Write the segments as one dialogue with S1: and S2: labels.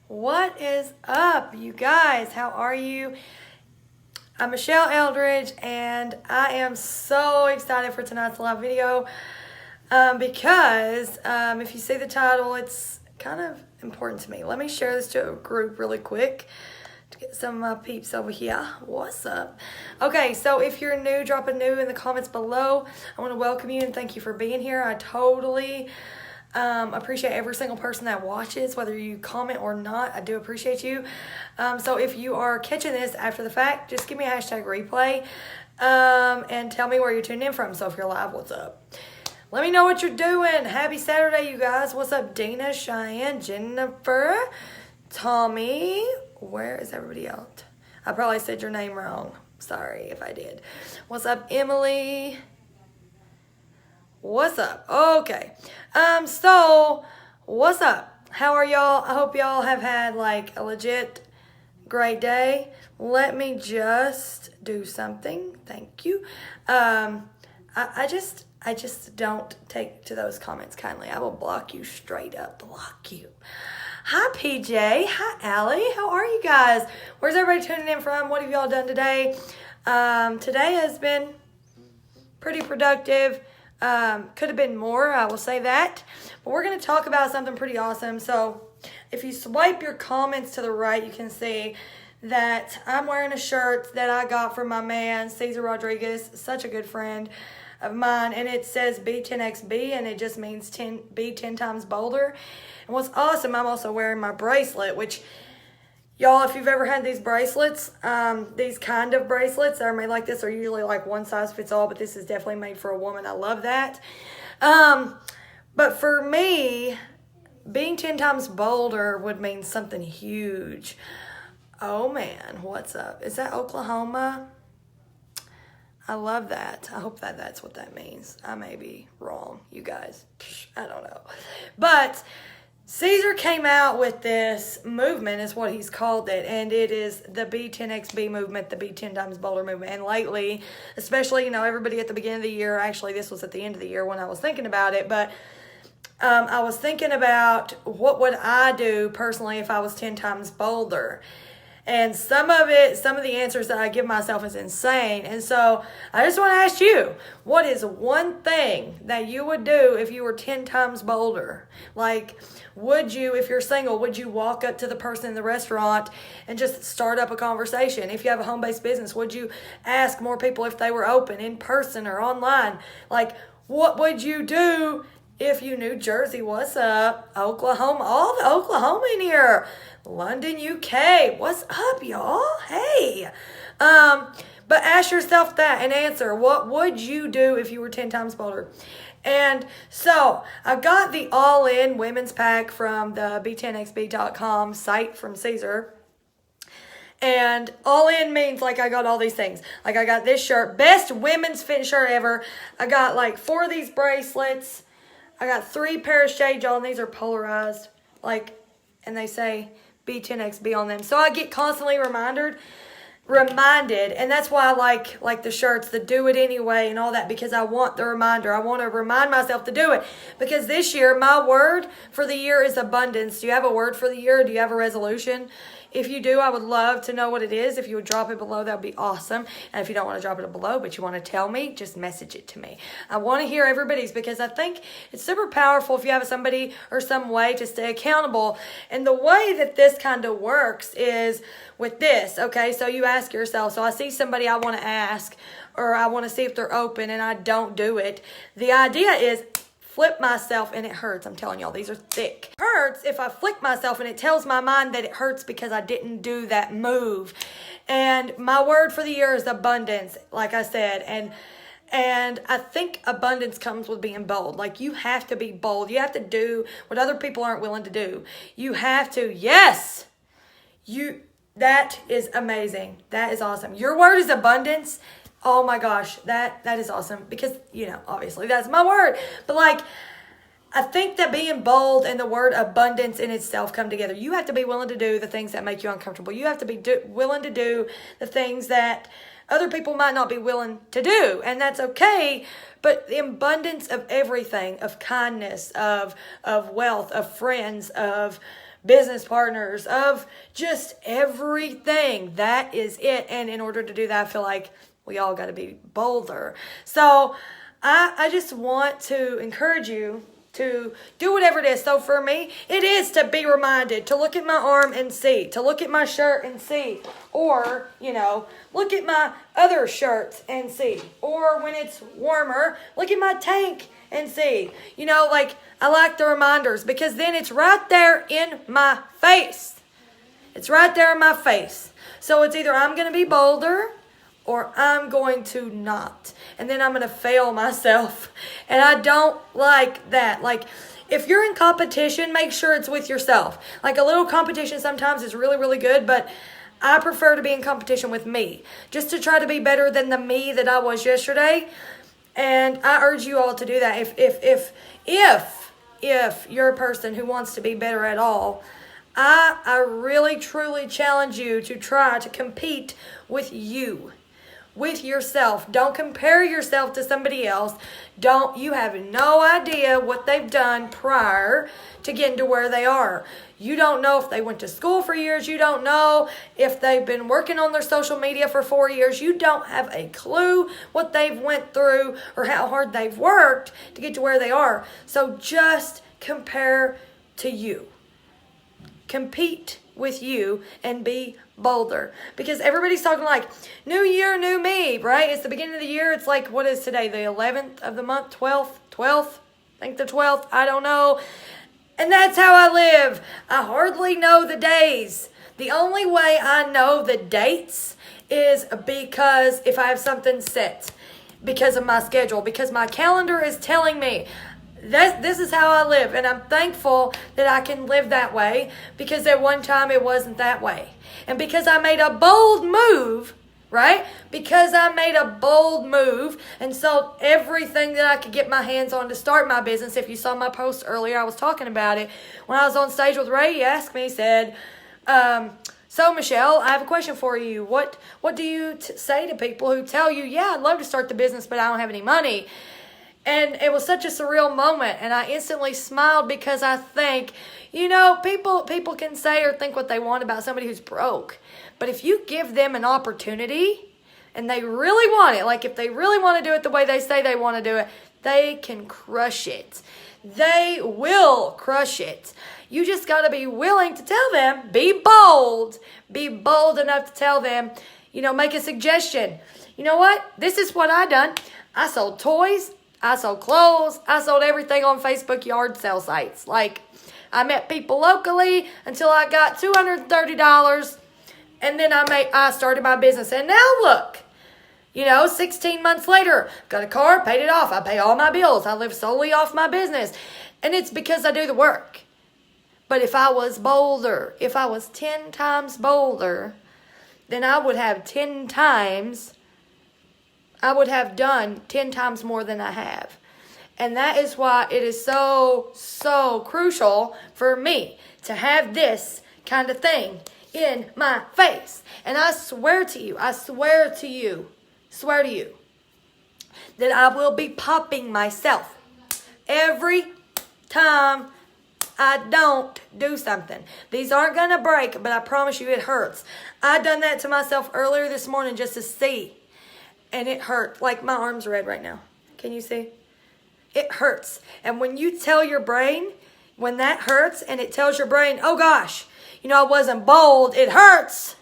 S1: What is up, you guys? How are you? I'm Michelle Eldridge, and I am so excited for tonight's live video because if you see the title, it's kind of important to me. Let me share this to a group really quick to get some of my peeps over here. What's up? Okay, so if you're new, drop a new in the comments below. I want to welcome you and thank you for being here. I totally appreciate every single person that watches, whether you comment or not. I do appreciate you. So if you are catching this after the fact, just give me a hashtag replay and tell me where you're tuning in from. So if you're live, what's up? Let me know what you're doing. Happy Saturday, you guys. What's up, Dina, Cheyenne, Jennifer, Tommy? Where is everybody else? I probably said your name wrong. Sorry if I did. What's up, Emily? What's up? Okay. So what's up? How are y'all? I hope y'all have had like a legit great day. Let me just do something. Thank you. I just don't take to those comments kindly. I will block you, straight up block you. Hi PJ. Hi Allie. How are you guys? Where's everybody tuning in from? What have y'all done today? Today has been pretty productive. Could have been more, I will say that. But we're going to talk about something pretty awesome. So if you swipe your comments to the right, you can see that I'm wearing a shirt that I got from my man, Cesar Rodriguez, such a good friend of mine. And it says B10XB, and it just means 10 times bolder. And what's awesome, I'm also wearing my bracelet, which... y'all, if you've ever had these bracelets, these kind of bracelets that are made like this are usually like one size fits all, but this is definitely made for a woman. I love that. But for me, being 10 times bolder would mean something huge. Oh man, what's up? Is that Oklahoma? I love that. I hope that that's what that means. I may be wrong, you guys. I don't know. But... Cesar came out with this movement, is what he's called it, and it is the B10XB movement, the B10 times bolder movement. And lately, especially, everybody at the beginning of the year, actually this was at the end of the year when I was thinking about it, but I was thinking about what would I do personally if I was 10 times bolder. And some of the answers that I give myself is insane. And so I just want to ask you, what is one thing that you would do if you were 10 times bolder? Like, would you, if you're single, would you walk up to the person in the restaurant and just start up a conversation? If you have a home-based business, would you ask more people if they were open in person or online? Like, what would you do if you New Jersey? What's up? Oklahoma, all the Oklahoma in here. London, UK. What's up, y'all? Hey. But ask yourself that and answer, what would you do if you were 10 times bolder? And so I got the all-in women's pack from the B10XB.com site from Cesar. And all in means like I got all these things. Like I got this shirt, best women's fit shirt ever. I got like 4 of these bracelets. I got 3 pair of shades, y'all, and these are polarized. Like, and they say B10XB on them. So I get constantly reminded, and that's why I like the shirts, the do it anyway and all that, because I want the reminder. I want to remind myself to do it, because this year my word for the year is abundance. Do you have a word for the year? Do you have a resolution? If you do, I would love to know what it is. If you would drop it below, that would be awesome. And if you don't want to drop it below, but you want to tell me, just message it to me. I want to hear everybody's, because I think it's super powerful if you have somebody or some way to stay accountable. And the way that this kind of works is with this, okay? So you ask yourself, so I see somebody I want to ask, or I want to see if they're open, and I don't do it. The idea is... flip myself and it hurts. I'm telling y'all, these are thick. It hurts if I flick myself and it tells my mind that it hurts because I didn't do that move. And my word for the year is abundance, like I said. And I think abundance comes with being bold. Like, you have to be bold. You have to do what other people aren't willing to do. You have to, yes. That is amazing. That is awesome. Your word is abundance. Oh my gosh, that is awesome, because, obviously that's my word. But like, I think that being bold and the word abundance in itself come together. You have to be willing to do the things that make you uncomfortable. You have to be willing to do the things that other people might not be willing to do, and that's okay. But the abundance of everything, of kindness, of wealth, of friends, of business partners, of just everything. That is it. And in order to do that, I feel like we all got to be bolder. So I just want to encourage you to do whatever it is. So for me, it is to be reminded, to look at my arm and see, to look at my shirt and see, or, look at my other shirts and see, or when it's warmer, look at my tank and see. I like the reminders because then it's right there in my face. It's right there in my face. So it's either I'm going to be bolder or I'm going to not. And then I'm going to fail myself. And I don't like that. If you're in competition, make sure it's with yourself. A little competition sometimes is really, really good, but I prefer to be in competition with me, just to try to be better than the me that I was yesterday. And I urge you all to do that. If you're a person who wants to be better at all, I really, truly challenge you to try to compete with you. With yourself. Don't compare yourself to somebody else. You have no idea what they've done prior to getting to where they are. You don't know if they went to school for years. You don't know if they've been working on their social media for 4 years. You don't have a clue what they've went through or how hard they've worked to get to where they are. So just compare to you. Compete with you and be bolder, because everybody's talking new year, new me, right? It's the beginning of the year. It's what is today? The 11th of the month, 12th, I think the 12th, I don't know. And that's how I live. I hardly know the days. The only way I know the dates is because if I have something set, because of my schedule, because my calendar is telling me. This is how I live, and I'm thankful that I can live that way, because at one time it wasn't that way. And because I made a bold move, right? Because I made a bold move and sold everything that I could get my hands on to start my business. If you saw my post earlier, I was talking about it. When I was on stage with Ray, he asked me, he said, so Michelle, I have a question for you. What do you say to people who tell you, yeah, I'd love to start the business, but I don't have any money? And it was such a surreal moment, and I instantly smiled, because I think, people can say or think what they want about somebody who's broke. But if you give them an opportunity and they really want it, if they really want to do it the way they say they want to do it, they can crush it. They will crush it. You just got to be willing to tell them, be bold. Be bold enough to tell them, make a suggestion. You know what? This is what I done. I sold toys. I sold clothes. I sold everything on Facebook yard sale sites. I met people locally until I got $230, and then I started my business. And now look, 16 months later, got a car, paid it off. I pay all my bills. I live solely off my business, and it's because I do the work. But if I was bolder, if I was 10 times bolder, then I would have done 10 times more than I have. And that is why it is so, so crucial for me to have this kind of thing in my face. And I swear to you, that I will be popping myself every time I don't do something. These aren't going to break, but I promise you it hurts. I done that to myself earlier this morning just to see. And it hurt. My arm's red right now. Can you see? It hurts. And when you tell your brain, when that hurts and it tells your brain, oh gosh, I wasn't bold, it hurts.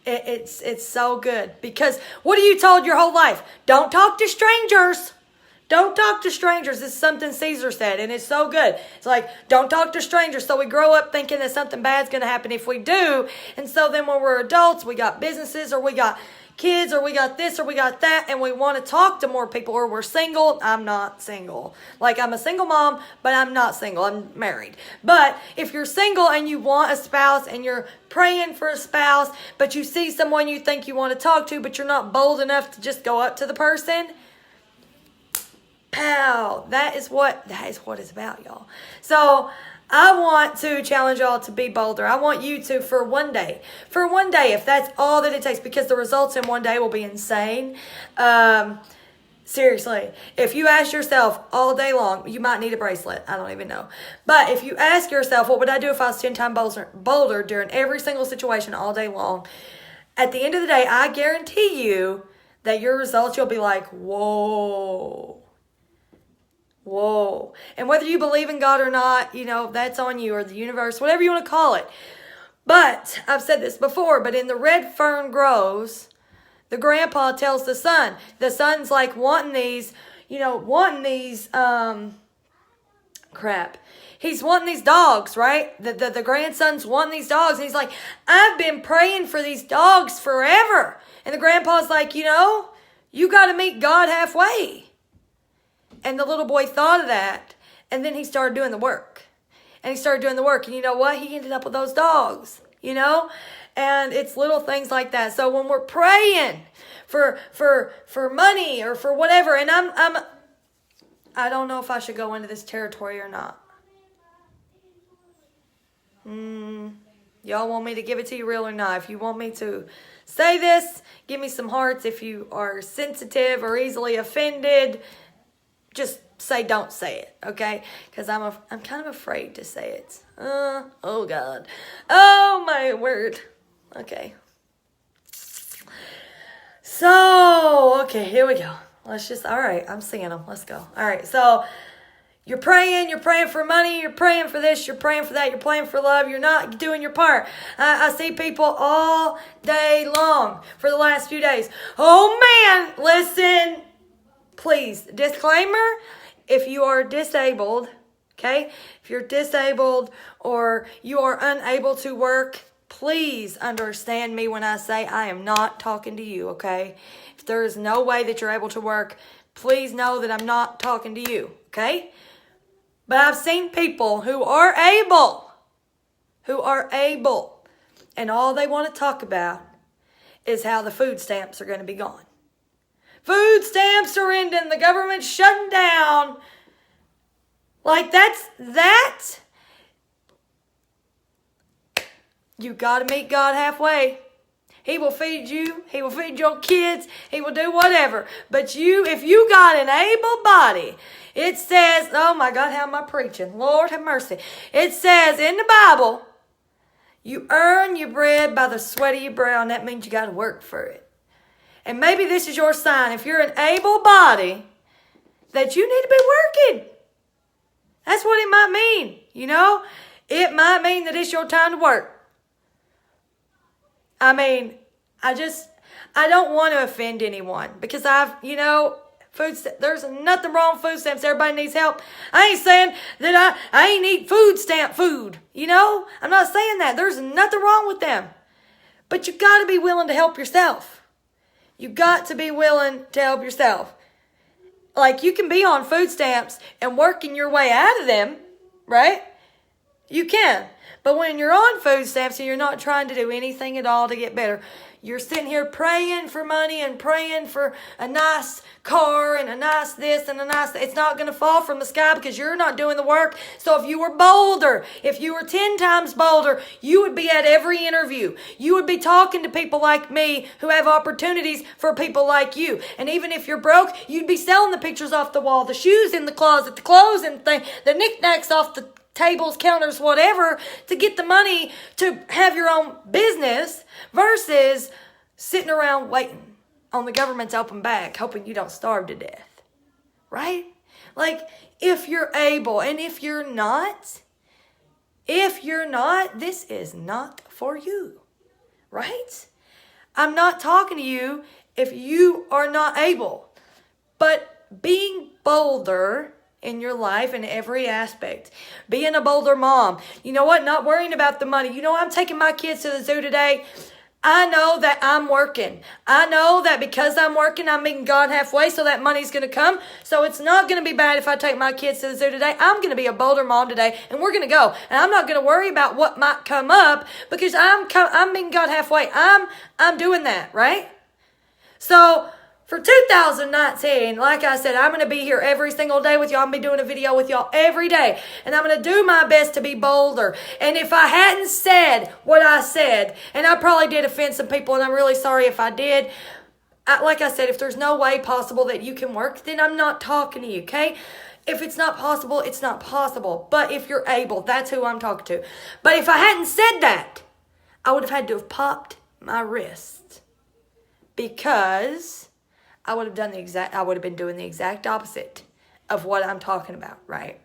S1: It's so good. Because what are you told your whole life? Don't talk to strangers. Don't talk to strangers. This is something Cesar said, and it's so good. It's don't talk to strangers. So we grow up thinking that something bad's going to happen if we do. And so then when we're adults, we got businesses, or we got kids, or we got this, or we got that, and we want to talk to more people, or we're single. I'm not single. I'm a single mom, but I'm not single. I'm married. But if you're single and you want a spouse and you're praying for a spouse, but you see someone you think you want to talk to, but you're not bold enough to just go up to the person, pow, that is what it's about, y'all. So I want to challenge y'all to be bolder. I want you to, for one day, if that's all that it takes, because the results in one day will be insane. Seriously, if you ask yourself all day long, you might need a bracelet. I don't even know. But if you ask yourself, what would I do if I was 10 times bolder during every single situation all day long? At the end of the day, I guarantee you that your results, you'll be like, whoa. Whoa. And whether you believe in God or not, that's on you, or the universe, whatever you want to call it. But I've said this before, but in the red fern grows, the grandpa tells the son's like wanting these, crap. He's wanting these dogs, right? The grandson's wanting these dogs. And he's like, I've been praying for these dogs forever. And the grandpa's like, you got to meet God halfway. And the little boy thought of that. And then he started doing the work. And you know what? He ended up with those dogs, And it's little things like that. So when we're praying for money or for whatever, and I don't know if I should go into this territory or not. Y'all want me to give it to you real or not? If you want me to say this, give me some hearts. If you are sensitive or easily offended, just say don't say it, okay? Because I'm kind of afraid to say it. Oh God. Oh my word. Okay. So, okay, here we go. All right, I'm seeing them. Let's go. All right, so you're praying for money, you're praying for this, you're praying for that, you're praying for love, you're not doing your part. I see people all day long for the last few days. Oh man, listen, please, disclaimer, if you are disabled, okay, if you're disabled or you are unable to work, please understand me when I say I am not talking to you, okay? If there is no way that you're able to work, please know that I'm not talking to you, okay? But I've seen people who are able, and all they want to talk about is how the food stamps are going to be gone. Food stamps are ending, the government's shutting down. Like that. You got to meet God halfway. He will feed you. He will feed your kids. He will do whatever. But if you got an able body, it says, oh my God, how am I preaching? Lord have mercy. It says in the Bible, you earn your bread by the sweat of your brow, and that means you got to work for it. And maybe this is your sign. If you're an able body, that you need to be working. That's what it might mean, It might mean that it's your time to work. I mean, I don't want to offend anyone because there's nothing wrong with food stamps. Everybody needs help. I ain't saying that I ain't eat food stamp food, I'm not saying that. There's nothing wrong with them. But you got to be willing to help yourself. You got to be willing to help yourself. Like you can be on food stamps and working your way out of them, right? You can. But when you're on food stamps and you're not trying to do anything at all to get better, you're sitting here praying for money and praying for a nice car and a nice this and a nice that. It's not going to fall from the sky because you're not doing the work. So if you were bolder, if you were 10 times bolder, you would be at every interview. You would be talking to people like me who have opportunities for people like you. And even if you're broke, you'd be selling the pictures off the wall, the shoes in the closet, the clothes and the knickknacks off the tables, counters, whatever, to get the money to have your own business versus sitting around waiting on the government's open bag, hoping you don't starve to death. Right? Like, if you're able, and if you're not, this is not for you. Right? I'm not talking to you if you are not able. But being bolder in your life in every aspect. Being a bolder mom. You know what? Not worrying about the money. I'm taking my kids to the zoo today. I know that I'm working. I know that because I'm working, I'm meeting God halfway, so that money's going to come. So it's not going to be bad if I take my kids to the zoo today. I'm going to be a bolder mom today, and we're going to go. And I'm not going to worry about what might come up because I'm meeting God halfway. I'm doing that, right? So for 2019, like I said, I'm going to be here every single day with y'all. I'm going to be doing a video with y'all every day. And I'm going to do my best to be bolder. And if I hadn't said what I said, and I probably did offend some people, and I'm really sorry if I did, like I said, if there's no way possible that you can work, then I'm not talking to you, okay? If it's not possible, it's not possible. But if you're able, that's who I'm talking to. But if I hadn't said that, I would have had to have popped my wrist, because I would have been doing the exact opposite of what I'm talking about, right?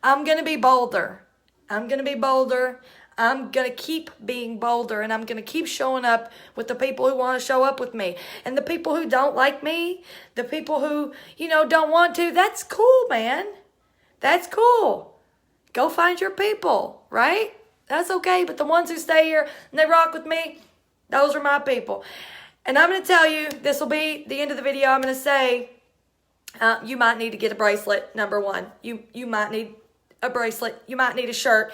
S1: I'm going to be bolder. I'm going to be bolder. I'm going to keep being bolder, and I'm going to keep showing up with the people who want to show up with me. And the people who don't like me, the people who, don't want to, that's cool, man. That's cool. Go find your people, right? That's okay. But the ones who stay here and they rock with me, those are my people. And I'm going to tell you, this will be the end of the video. I'm going to say, you might need to get a bracelet, number one. You might need a bracelet. You might need a shirt.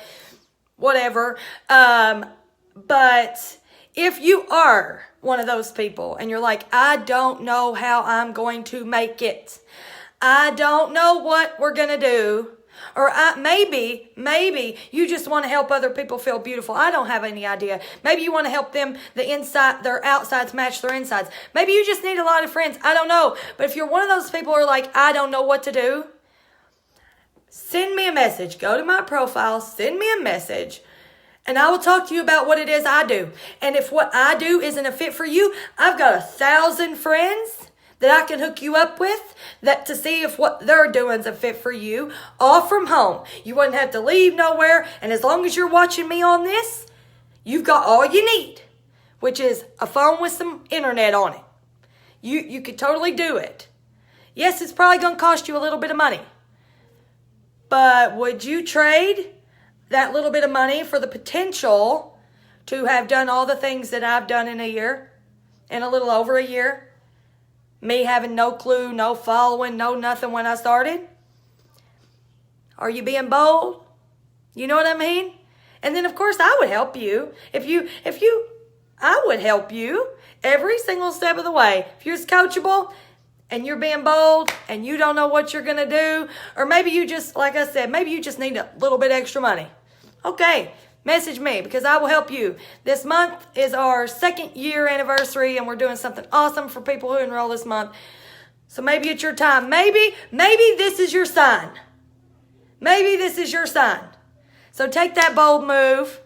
S1: Whatever. But if you are one of those people and you're like, I don't know how I'm going to make it. I don't know what we're going to do. Or maybe you just want to help other people feel beautiful. I don't have any idea. Maybe you want to help them, their outsides match their insides. Maybe you just need a lot of friends. I don't know. But if you're one of those people who are like, I don't know what to do, send me a message. Go to my profile, send me a message, and I will talk to you about what it is I do. And if what I do isn't a fit for you, I've got 1,000 friends that I can hook you up with to see if what they're doing is a fit for you, all from home. You wouldn't have to leave nowhere, and as long as you're watching me on this, you've got all you need, which is a phone with some internet on it. You could totally do it. Yes, it's probably going to cost you a little bit of money. But would you trade that little bit of money for the potential to have done all the things that I've done in a year, in a little over a year? Me having no clue, no following, no nothing when I started? Are you being bold? You know what I mean? And then, of course, I would help you. I would help you every single step of the way. If you're coachable and you're being bold and you don't know what you're going to do, or maybe you just, like I said, maybe you just need a little bit extra money. Okay, message me, because I will help you. This month is our 2nd year anniversary, and we're doing something awesome for people who enroll this month. So maybe it's your time. Maybe this is your sign. Maybe this is your sign. So take that bold move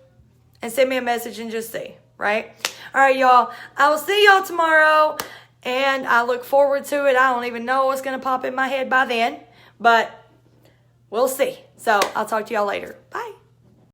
S1: and send me a message and just see, right? All right, y'all. I will see y'all tomorrow. And I look forward to it. I don't even know what's going to pop in my head by then. But we'll see. So I'll talk to y'all later. Bye.